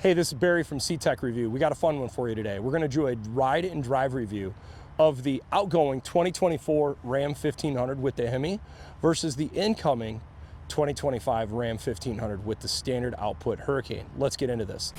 Hey, this is Barry from CTech-review. We got a fun one for you today. We're going to do a ride and drive review of the outgoing 2024 Ram 1500 with the Hemi versus the incoming 2025 Ram 1500 with the standard output Hurricane. Let's get into this.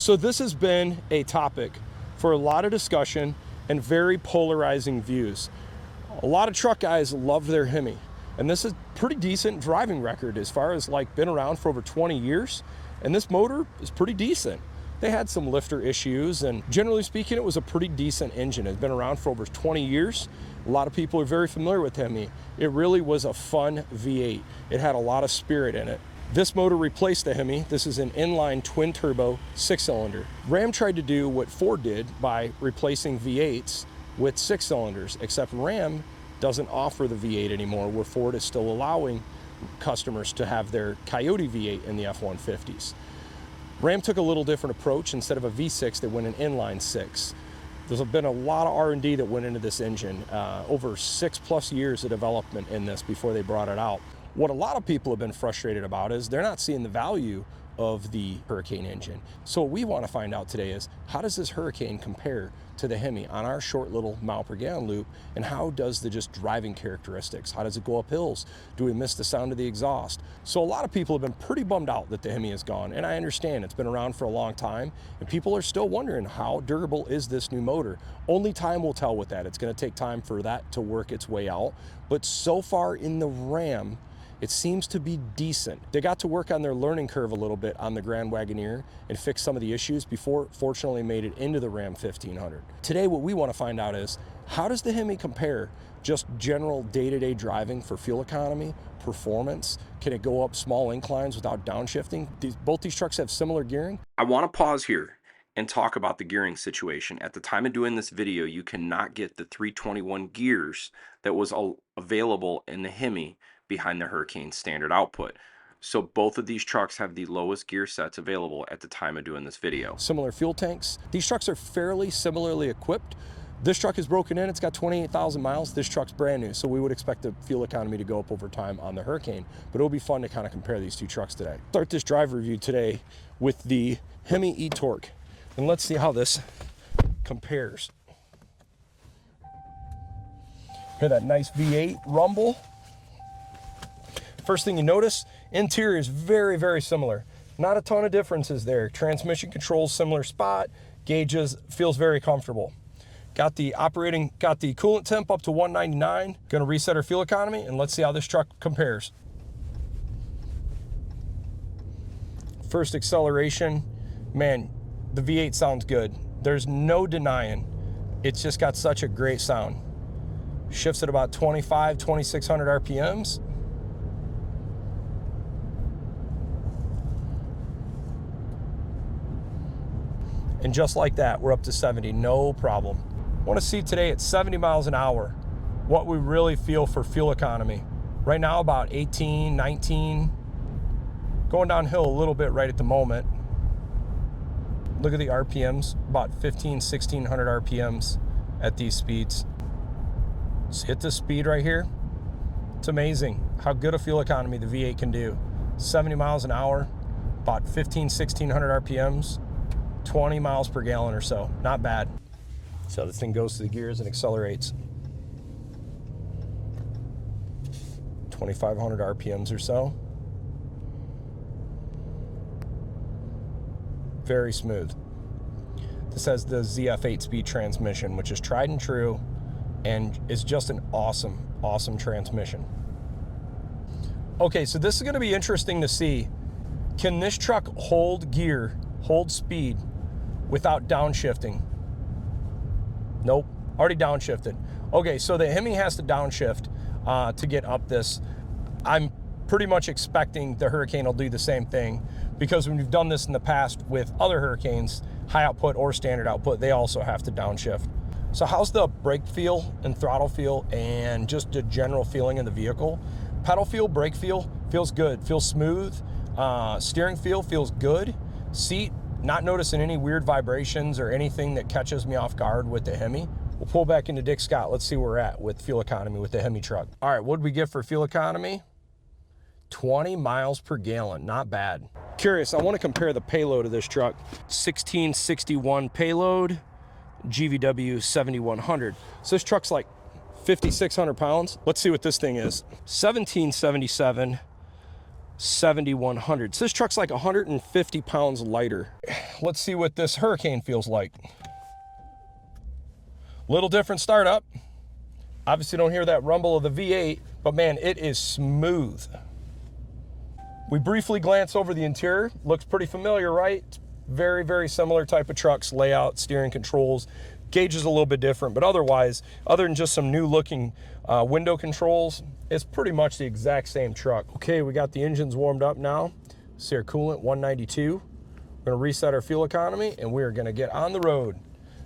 So this has been a topic for a lot of discussion and very polarizing views. A lot of truck guys love their Hemi, and this is pretty decent driving record as far as like been around for over 20 years, and this motor is pretty decent. They had some lifter issues, and generally speaking, it was a pretty decent engine. It's been around for over 20 years. A lot of people are very familiar with Hemi. It really was a fun V8. It had a lot of spirit in it. This motor replaced the Hemi. This is an inline twin turbo 6-cylinder. Ram tried to do what Ford did by replacing V8s with 6 cylinders, except Ram doesn't offer the V8 anymore, where Ford is still allowing customers to have their Coyote V8 in the F-150s. Ram took a little different approach. Instead of a V6, they went an inline 6. There's been a lot of R&D that went into this engine, over 6+ years of development in this before they brought it out. What a lot of people have been frustrated about is they're not seeing the value of the Hurricane engine. So what we want to find out today is, how does this Hurricane compare to the Hemi on our short little mile per gallon loop, and how does the just driving characteristics? How does it go up hills? Do we miss the sound of the exhaust? So a lot of people have been pretty bummed out that the Hemi is gone, and I understand it's been around for a long time, and people are still wondering, how durable is this new motor? Only time will tell with that. It's going to take time for that to work its way out, but so far in the Ram, it seems to be decent. They got to work on their learning curve a little bit on the Grand Wagoneer and fix some of the issues before it fortunately made it into the Ram 1500. Today, what we want to find out is, how does the Hemi compare just general day-to-day driving for fuel economy, performance? Can it go up small inclines without downshifting? Both these trucks have similar gearing. I want to pause here and talk about the gearing situation. At the time of doing this video, you cannot get the 321 gears that was available in the Hemi behind the Hurricane standard output. So both of these trucks have the lowest gear sets available at the time of doing this video. Similar fuel tanks. These trucks are fairly similarly equipped. This truck is broken in, it's got 28,000 miles. This truck's brand new, so we would expect the fuel economy to go up over time on the Hurricane, but it'll be fun to kind of compare these two trucks today. Start this drive review today with the Hemi e-Torque, and let's see how this compares. Hear that nice V8 rumble? First thing you notice, interior is very, very similar. Not a ton of differences there. Transmission controls, similar spot. Gauges, feels very comfortable. Got the coolant temp up to 199. Gonna reset our fuel economy, and let's see how this truck compares. First acceleration, man, the V8 sounds good. There's no denying. It's just got such a great sound. Shifts at about 2,600 RPMs. And just like that, we're up to 70, no problem. I want to see today at 70 miles an hour what we really feel for fuel economy. Right now, about 18, 19. Going downhill a little bit right at the moment. Look at the RPMs, about 1,600 RPMs at these speeds. Just hit this speed right here. It's amazing how good a fuel economy the V8 can do. 70 miles an hour, about 1,600 RPMs. 20 miles per gallon or so, not bad. So this thing goes to the gears and accelerates. 2,500 RPMs or so. Very smooth. This has the ZF 8-speed transmission, which is tried and true and is just an awesome, awesome transmission. Okay, so this is gonna be interesting to see. Can this truck hold gear, hold speed, without downshifting? Nope, already downshifted. Okay, so the Hemi has to downshift to get up this. I'm pretty much expecting the Hurricane will do the same thing, because when we've done this in the past with other Hurricanes, high output or standard output, they also have to downshift. So how's the brake feel and throttle feel and just the general feeling in the vehicle? Pedal feel, brake feel, feels good, feels smooth. Steering feel feels good. Seat Not noticing any weird vibrations or anything that catches me off guard with the Hemi. We'll pull back into Dick Scott. Let's see where we're at with fuel economy with the Hemi truck. All right, what did we get for fuel economy? 20 miles per gallon, not bad. Curious, I want to compare the payload of this truck. 1661 payload, GVW 7100. So this truck's like 5,600 pounds. Let's see what this thing is. 1777, 7100. So this truck's like 150 pounds lighter. Let's see what this Hurricane feels like. Little different startup. Obviously don't hear that rumble of the V8, but man, it is smooth. We briefly glance over the interior. Looks pretty familiar, right? Very, very similar type of trucks, layout, steering controls. Gauge is a little bit different, but otherwise, other than just some new looking window controls, it's pretty much the exact same truck. Okay, we got the engines warmed up now. See our coolant, 192. We're gonna reset our fuel economy and we're gonna get on the road.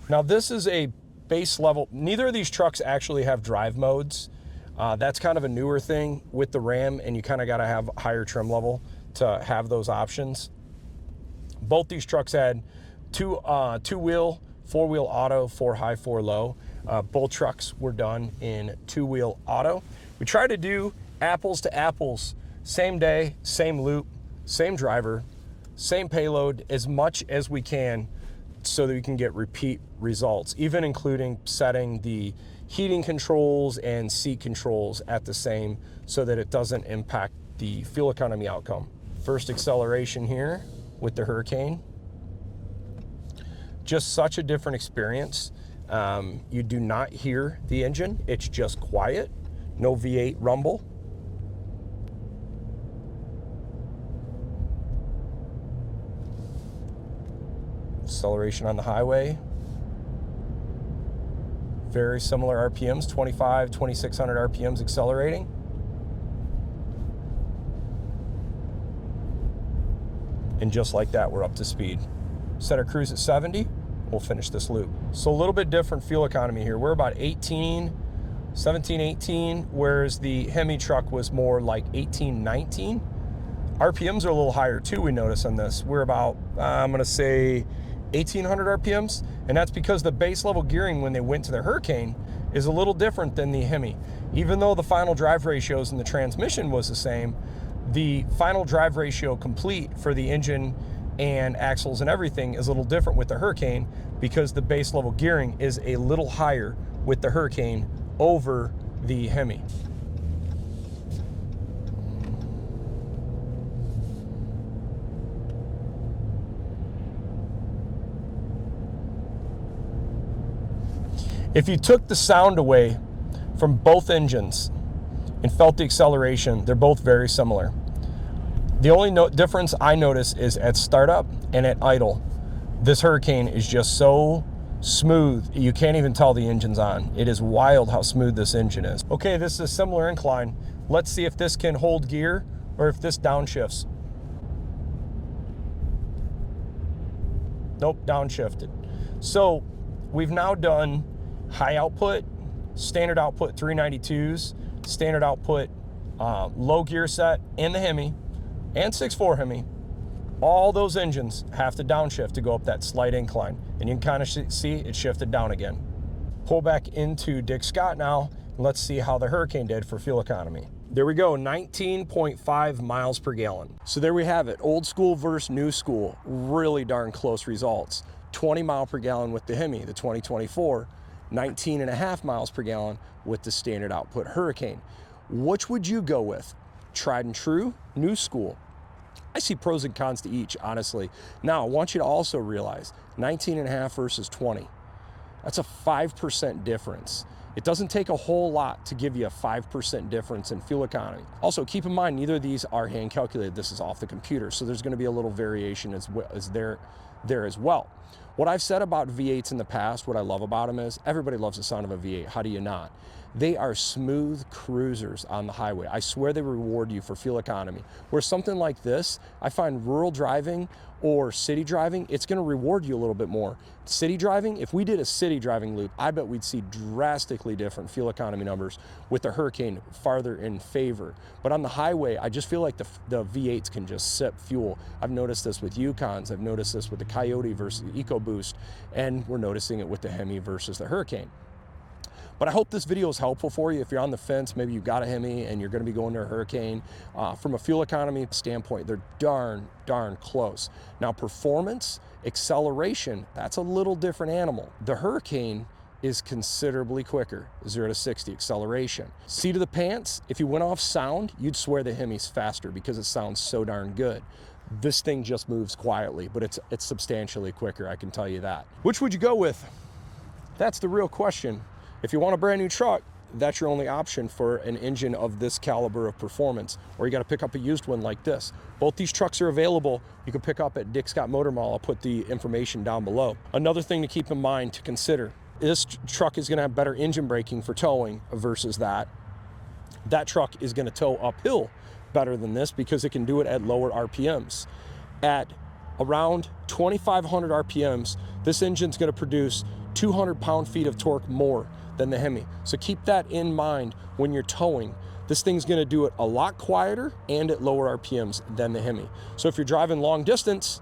Now this is a base level. Neither of these trucks actually have drive modes. That's kind of a newer thing with the Ram, and you kind of got to have higher trim level to have those options. Both these trucks had two-wheel, four-wheel auto, 4 high, 4 low. Both trucks were done in 2-wheel auto. We try to do apples to apples, same day, same loop, same driver, same payload as much as we can so that we can get repeat results, even including setting the heating controls and seat controls at the same so that it doesn't impact the fuel economy outcome. First acceleration here with the Hurricane. Just such a different experience. You do not hear the engine. It's just quiet. No V8 rumble. Acceleration on the highway. Very similar RPMs, 2,600 RPMs accelerating. And just like that, we're up to speed. Set our cruise at 70, we'll finish this loop. So a little bit different fuel economy here. We're about 17, 18, whereas the Hemi truck was more like 18, 19. RPMs are a little higher too, we notice on this. We're about, I'm gonna say 1,800 RPMs, and that's because the base level gearing when they went to the Hurricane is a little different than the Hemi. Even though the final drive ratios and the transmission was the same, the final drive ratio complete for the engine and axles and everything is a little different with the Hurricane because the base level gearing is a little higher with the Hurricane over the Hemi. If you took the sound away from both engines and felt the acceleration, they're both very similar. The only difference I notice is at startup and at idle. This Hurricane is just so smooth, you can't even tell the engine's on. It is wild how smooth this engine is. Okay, this is a similar incline. Let's see if this can hold gear or if this downshifts. Nope, downshifted. So we've now done high output, standard output 392s, standard output low gear set in the Hemi and 6.4 Hemi. All those engines have to downshift to go up that slight incline. And you can kind of see it shifted down again. Pull back into Dick Scott now, and let's see how the Hurricane did for fuel economy. There we go, 19.5 miles per gallon. So there we have it, old school versus new school. Really darn close results. 20 mile per gallon with the Hemi, the 2024. 19.5 miles per gallon with the standard output Hurricane. Which would you go with? Tried and true, new school? I see pros and cons to each, honestly. Now, I want you to also realize 19.5 versus 20. That's a 5% difference. It doesn't take a whole lot to give you a 5% difference in fuel economy. Also, keep in mind, neither of these are hand calculated. This is off the computer, so there's gonna be a little variation as there as well. What I've said about V8s in the past, what I love about them is everybody loves the sound of a V8. How do you not? They are smooth cruisers on the highway. I swear they reward you for fuel economy. Where something like this, I find rural driving or city driving, it's gonna reward you a little bit more. City driving, if we did a city driving loop, I bet we'd see drastically different fuel economy numbers with the Hurricane farther in favor. But on the highway, I just feel like the V8s can just sip fuel. I've noticed this with Yukons, I've noticed this with the Coyote versus the EcoBoost, and we're noticing it with the Hemi versus the Hurricane. But I hope this video is helpful for you. If you're on the fence, maybe you've got a Hemi and you're going to be going to a Hurricane. From a fuel economy standpoint, they're darn close. Now, performance, acceleration, that's a little different animal. The Hurricane is considerably quicker, 0 to 60 acceleration. Seat of the pants, if you went off sound, you'd swear the Hemi's faster because it sounds so darn good. This thing just moves quietly, but it's substantially quicker, I can tell you that. Which would you go with? That's the real question. If you want a brand new truck, that's your only option for an engine of this caliber of performance, or you got to pick up a used one like this. Both these trucks are available. You can pick up at Dick Scott Motor Mall. I'll put the information down below. Another thing to keep in mind to consider, this truck is going to have better engine braking for towing versus that. That truck is going to tow uphill better than this because it can do it at lower RPMs. At around 2,500 RPMs, this engine's going to produce 200 pound-feet of torque more than the Hemi. So keep that in mind when you're towing. This thing's going to do it a lot quieter and at lower RPMs than the Hemi. So if you're driving long distance,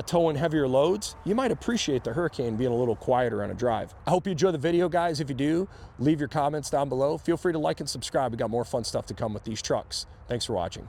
towing heavier loads, you might appreciate the Hurricane being a little quieter on a drive. I hope you enjoy the video, guys. If you do, leave your comments down below. Feel free to like and subscribe. We got more fun stuff to come with these trucks. Thanks for watching.